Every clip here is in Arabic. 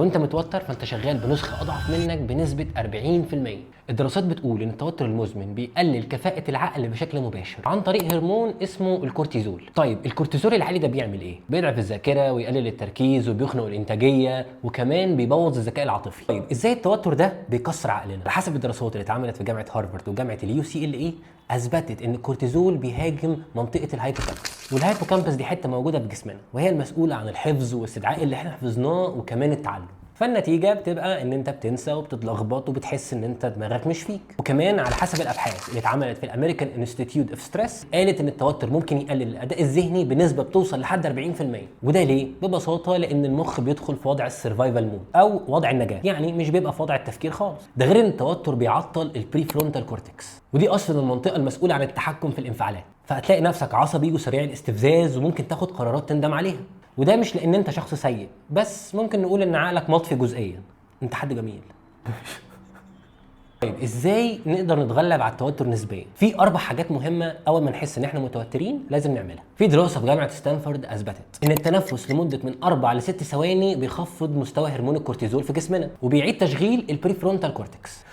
لو انت متوتر فانت شغال بنسخه اضعف منك بنسبه 40%. الدراسات بتقول ان التوتر المزمن بيقلل كفاءه العقل بشكل مباشر عن طريق هرمون اسمه الكورتيزول. طيب الكورتيزول العالي ده بيعمل ايه؟ بيضعف الذاكره ويقلل التركيز وبيخنق الانتاجيه وكمان بيبوظ الذكاء العاطفي. طيب ازاي التوتر ده بيكسر عقلنا؟ على حسب الدراسات اللي اتعملت في جامعه هارفارد وجامعه UCLA اثبتت ان الكورتيزول بيهاجم منطقه الهايبوكامبس، والهايبوكامبس دي حته موجوده في جسمنا وهي المسؤوله عن الحفظ واستدعاء اللي احنا حفظناه وكمان التعلم. فالنتيجه بتبقى ان انت بتنسى وبتتلخبط وبتحس ان انت دماغك مش فيك. وكمان على حسب الابحاث اللي اتعملت في الامريكان انستيتيوت اوف ستريس قالت ان التوتر ممكن يقلل الاداء الذهني بنسبه بتوصل لحد 40%. وده ليه؟ ببساطه لان المخ بيدخل في وضع السرفايفل مود او وضع النجاه، يعني مش بيبقى في وضع التفكير خالص. ده غير ان التوتر بيعطل البري فرونتال كورتكس، ودي اصلا المنطقه المسؤوله عن التحكم في الانفعالات، فهتلاقي نفسك عصبي وسريع الاستفزاز وممكن تاخد قرارات تندم عليها. وده مش لان انت شخص سيء، بس ممكن نقول ان عقلك مطفي جزئيا. انت حد جميل. طيب ازاي نقدر نتغلب على التوتر نسبيا؟ في 4 حاجات مهمه اول ما نحس ان احنا متوترين لازم نعملها. في دراسه في جامعه ستانفورد اثبتت ان التنفس لمده من 4 ل 6 ثواني بيخفض مستوى هرمون الكورتيزول في جسمنا وبيعيد تشغيل البريفرونتال كورتكس.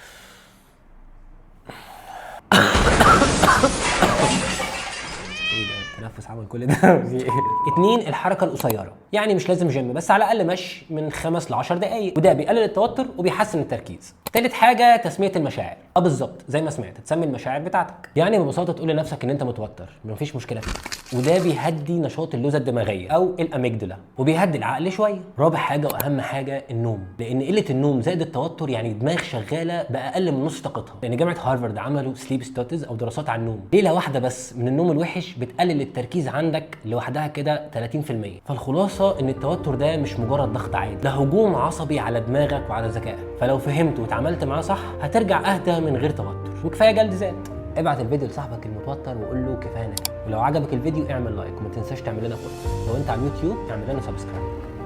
تنفس عمل كل ده. 2 الحركه القصيره، يعني مش لازم جيم، بس على الاقل مشي من 5 ل 10 دقائق، وده بيقلل التوتر وبيحسن التركيز. 3 حاجه تسميه المشاعر، بالظبط زي ما سمعت، تسمي المشاعر بتاعتك، يعني ببساطه تقول لنفسك ان انت متوتر مفيش مشكله فيك، وده بيهدي نشاط اللوزه الدماغيه او الاميجدلا وبيهدي العقل شويه. رابع حاجه واهم حاجه النوم، لان قله النوم زائد التوتر يعني دماغ شغاله باقل من نص طاقتها، لان جامعه هارفارد عملوا سليب ستاتيز او دراسات عن النوم. ليله واحده بس من النوم الوحش بتقلل التركيز عندك لوحدها كده 30%. فالخلاصه ان التوتر ده مش مجرد ضغط عادي، ده هجوم عصبي على دماغك وعلى ذكائك، فلو فهمت واتعاملت معاه صح هترجع اهدى من غير توتر، وكفايه جلد ذات. ابعت الفيديو لصاحبك المتوتر وقول له كفايه نجاح، ولو عجبك الفيديو اعمل لايك وما تنساش تعمل لنا فولو، لو انت على اليوتيوب اعمل لنا سبسكرايب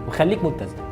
وخليك مبتسم.